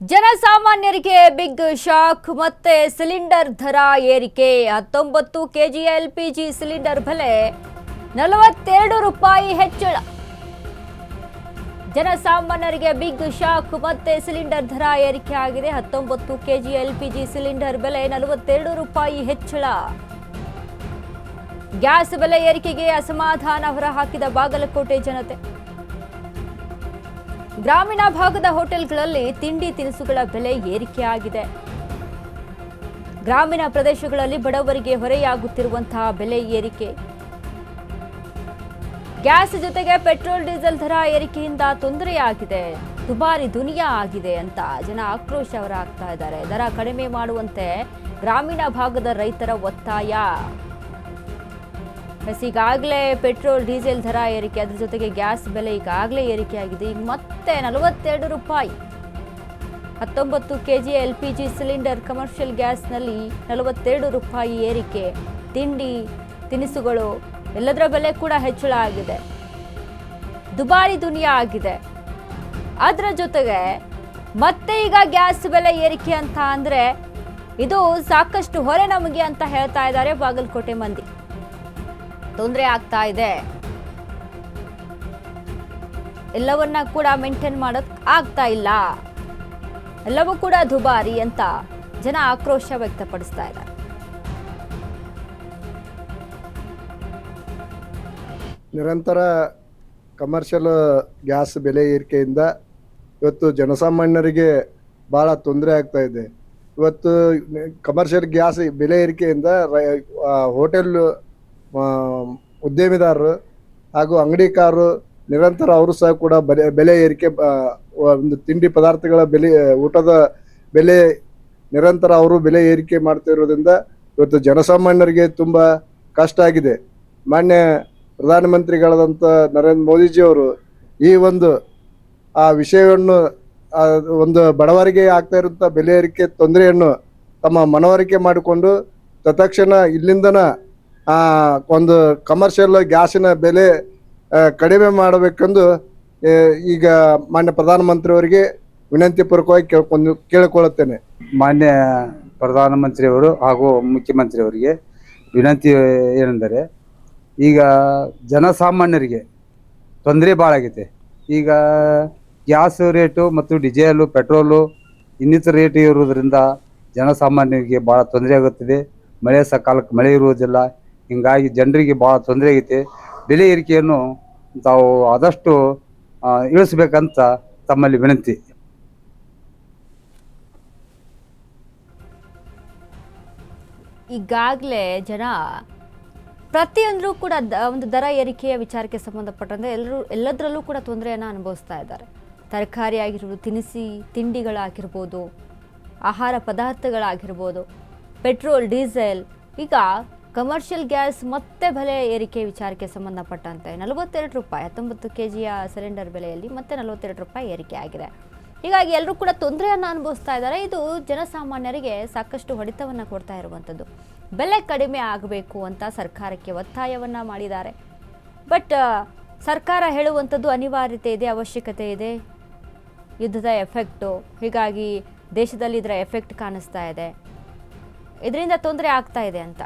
ಜನಸಾಮಾನ್ಯರಿಗೆ big shock ಮತ್ತೆ cylinder ದರ ಏರಿಕೆ 19 ಕೆಜಿ ಎಲ್ಪಿಜಿ ಸಿಲಿಂಡರ್ ಬೆಲೆ 42 ರೂಪಾಯಿ ಹೆಚ್ಚಳ. ಜನಸಾಮಾನ್ಯರಿಗೆ ಬಿಗ್ ಶಾಕ್ ಮತ್ತೆ ಸಿಲಿಂಡರ್ ದರ ಏರಿಕೆ ಆಗಿದೆ. 19 ಕೆಜಿ ಎಲ್ಪಿಜಿ ಸಿಲಿಂಡರ್ ಬೆಲೆ 42 ರೂಪಾಯಿ ಹೆಚ್ಚಳ. ಗ್ಯಾಸ್ ಬೆಲೆ ಏರಿಕೆಗೆ ಅಸಮಾಧಾನ ಹೊರಹಾಕಿದ ಬಾಗಲಕೋಟೆ ಜನತೆ. ಗ್ರಾಮೀಣ ಭಾಗದ ಹೋಟೆಲ್ಗಳಲ್ಲಿ ತಿಂಡಿ ತಿನಿಸುಗಳ ಬೆಲೆ ಏರಿಕೆಯಾಗಿದೆ. ಗ್ರಾಮೀಣ ಪ್ರದೇಶಗಳಲ್ಲಿ ಬಡವರಿಗೆ ಹೊರೆಯಾಗುತ್ತಿರುವಂತಹ ಬೆಲೆ ಏರಿಕೆ, ಗ್ಯಾಸ್ ಜೊತೆಗೆ ಪೆಟ್ರೋಲ್ ಡೀಸೆಲ್ ದರ ಏರಿಕೆಯಿಂದ ತೊಂದರೆಯಾಗಿದೆ, ದುಬಾರಿ ದುನಿಯಾ ಆಗಿದೆ ಅಂತ ಜನ ಆಕ್ರೋಶ ಹೊರಹಾಕ್ತಾ ಇದ್ದಾರೆ. ದರ ಕಡಿಮೆ ಮಾಡುವಂತೆ ಗ್ರಾಮೀಣ ಭಾಗದ ರೈತರ ಒತ್ತಾಯ. ಈಗಾಗಲೇ ಪೆಟ್ರೋಲ್ ಡೀಸೆಲ್ ದರ ಏರಿಕೆ, ಅದ್ರ ಜೊತೆಗೆ ಗ್ಯಾಸ್ ಬೆಲೆ ಈಗಾಗಲೇ ಏರಿಕೆಯಾಗಿದೆ. ಈಗ ಮತ್ತೆ 42 ರೂಪಾಯಿ. 19 ಕೆಜಿ ಎಲ್ಪಿಜಿ ಸಿಲಿಂಡರ್ ಕಮರ್ಷಿಯಲ್ ಗ್ಯಾಸ್ನಲ್ಲಿ 42 ರೂಪಾಯಿ ಏರಿಕೆ. ತಿಂಡಿ ತಿನಿಸುಗಳು ಎಲ್ಲದರ ಬೆಲೆ ಕೂಡ ಹೆಚ್ಚಳ ಆಗಿದೆ, ದುಬಾರಿ ದುನಿಯಾ ಆಗಿದೆ. ಅದರ ಜೊತೆಗೆ ಮತ್ತೆ ಈಗ ಗ್ಯಾಸ್ ಬೆಲೆ ಏರಿಕೆ ಅಂತ ಅಂದ್ರೆ ಇದು ಸಾಕಷ್ಟು ಹೊರೆ ನಮಗೆ ಅಂತ ಹೇಳ್ತಾ ಇದ್ದಾರೆ ಬಾಗಲಕೋಟೆ ಮಂದಿ. ತೊಂದರೆ ಆಗ್ತಾ ಇದೆ, ಎಲ್ಲವನ್ನ ಕೂಡ ಮೇಂಟೈನ್ ಮಾಡೋಕ್ ಆಗ್ತಾ ಇಲ್ಲ, ಎಲ್ಲವೂ ಕೂಡ ದುಬಾರಿ ಅಂತ ಜನ ಆಕ್ರೋಶ ವ್ಯಕ್ತಪಡಿಸ್ತಾ ಇದ್ದಾರೆ. ನಿರಂತರ ಕಮರ್ಷಿಯಲ್ ಗ್ಯಾಸ್ ಬೆಲೆ ಏರಿಕೆಯಿಂದ ಇವತ್ತು ಜನಸಾಮಾನ್ಯರಿಗೆ ಭಾಳ ತೊಂದರೆ ಆಗ್ತಾ ಇದೆ. ಇವತ್ತು ಕಮರ್ಷಿಯಲ್ ಗ್ಯಾಸ್ ಬೆಲೆ ಏರಿಕೆಯಿಂದ ಹೋಟೆಲ್ ಉದ್ಯಮಿದಾರರು ಹಾಗೂ ಅಂಗಡಿಕಾರರು ನಿರಂತರ ಅವರು ಸಹ ಕೂಡ ಬೆಲೆ ಏರಿಕೆ, ಒಂದು ತಿಂಡಿ ಪದಾರ್ಥಗಳ ಬೆಲೆ, ಊಟದ ಬೆಲೆ ನಿರಂತರ ಅವರು ಬೆಲೆ ಏರಿಕೆ ಮಾಡ್ತಿರೋದ್ರಿಂದ ಇವತ್ತು ಜನಸಾಮಾನ್ಯರಿಗೆ ತುಂಬ ಕಷ್ಟ ಆಗಿದೆ. ಮಾನ್ಯ ಪ್ರಧಾನಮಂತ್ರಿಗಳಾದಂಥ ನರೇಂದ್ರ ಮೋದಿಜಿಯವರು ಈ ಒಂದು ಆ ವಿಷಯವನ್ನು, ಒಂದು ಬಡವರಿಗೆ ಆಗ್ತಾ ಇರುವಂಥ ಬೆಲೆ ಏರಿಕೆ ತೊಂದರೆಯನ್ನು ತಮ್ಮ ಮನವರಿಕೆ ಮಾಡಿಕೊಂಡು ತತ್ಕ್ಷಣ ಇಲ್ಲಿಂದನ ಒಂದು ಕಮರ್ಷಿಯಲ್ ಗ್ಯಾಸಿನ ಬೆಲೆ ಕಡಿಮೆ ಮಾಡಬೇಕೆಂದು ಈಗ ಮಾನ್ಯ ಪ್ರಧಾನಮಂತ್ರಿಯವರಿಗೆ ವಿನಂತಿ ಪೂರ್ವಕವಾಗಿ ಕೇಳಿಕೊಳ್ಳುತ್ತೇನೆ. ಮಾನ್ಯ ಪ್ರಧಾನಮಂತ್ರಿಯವರು ಹಾಗೂ ಮುಖ್ಯಮಂತ್ರಿಯವರಿಗೆ ವಿನಂತಿ ಏನೆಂದರೆ, ಈಗ ಜನಸಾಮಾನ್ಯರಿಗೆ ತೊಂದರೆ ಭಾಳ ಆಗೈತೆ. ಈಗ ಗ್ಯಾಸ್ ರೇಟು ಮತ್ತು ಡೀಸೆಲು, ಪೆಟ್ರೋಲು ಇನ್ನಿತರ ರೇಟ್ ಇರುವುದರಿಂದ ಜನಸಾಮಾನ್ಯರಿಗೆ ಭಾಳ ತೊಂದರೆ ಆಗುತ್ತಿದೆ. ಮಳೆ ಸಕಾಲಕ್ಕೆ ಮಳೆ ಇರುವುದಿಲ್ಲ, ಹಿಂಗಾಗಿ ಜನರಿಗೆ ಭಾಳ ತೊಂದರೆ ಆಗೈತೆ. ಬೆಲೆ ಏರಿಕೆಯನ್ನು ತಾವು ಆದಷ್ಟು ಇಳಿಸ್ಬೇಕಂತ ತಮ್ಮಲ್ಲಿ ವಿನಂತಿ. ಈಗಾಗಲೇ ಜನ ಪ್ರತಿಯೊಂದರೂ ಕೂಡ ಒಂದು ದರ ಏರಿಕೆಯ ವಿಚಾರಕ್ಕೆ ಸಂಬಂಧಪಟ್ಟಂತೆ ಎಲ್ಲದರಲ್ಲೂ ಕೂಡ ತೊಂದರೆಯನ್ನು ಅನುಭವಿಸ್ತಾ ಇದ್ದಾರೆ. ತರಕಾರಿ ಆಗಿರ್ಬೋದು, ತಿಂಡಿಗಳಾಗಿರ್ಬೋದು, ಆಹಾರ ಪದಾರ್ಥಗಳಾಗಿರ್ಬೋದು, ಪೆಟ್ರೋಲ್ ಡೀಸೆಲ್, ಈಗ ಕಮರ್ಷಿಯಲ್ ಗ್ಯಾಸ್ ಮತ್ತೆ ಬೆಲೆ ಏರಿಕೆ ವಿಚಾರಕ್ಕೆ ಸಂಬಂಧಪಟ್ಟಂತೆ 42 ರೂಪಾಯಿ 19 ಕೆಜಿಯ ಸಿಲಿಂಡರ್ ಬೆಲೆಯಲ್ಲಿ ಮತ್ತೆ 42 ರೂಪಾಯಿ ಏರಿಕೆ ಆಗಿದೆ. ಹೀಗಾಗಿ ಎಲ್ಲರೂ ಕೂಡ ತೊಂದರೆಯನ್ನು ಅನುಭವಿಸ್ತಾ ಇದ್ದಾರೆ. ಇದು ಜನಸಾಮಾನ್ಯರಿಗೆ ಸಾಕಷ್ಟು ಹೊಡೆತವನ್ನು ಕೊಡ್ತಾ ಇರುವಂಥದ್ದು. ಬೆಲೆ ಕಡಿಮೆ ಆಗಬೇಕು ಅಂತ ಸರ್ಕಾರಕ್ಕೆ ಒತ್ತಾಯವನ್ನು ಮಾಡಿದ್ದಾರೆ. ಬಟ್ ಸರ್ಕಾರ ಹೇಳುವಂಥದ್ದು ಅನಿವಾರ್ಯತೆ ಇದೆ, ಅವಶ್ಯಕತೆ ಇದೆ, ಯುದ್ಧದ ಎಫೆಕ್ಟು, ಹೀಗಾಗಿ ದೇಶದಲ್ಲಿ ಇದರ ಎಫೆಕ್ಟ್ ಕಾಣಿಸ್ತಾ ಇದೆ, ಇದರಿಂದ ತೊಂದರೆ ಆಗ್ತಾ ಇದೆ ಅಂತ.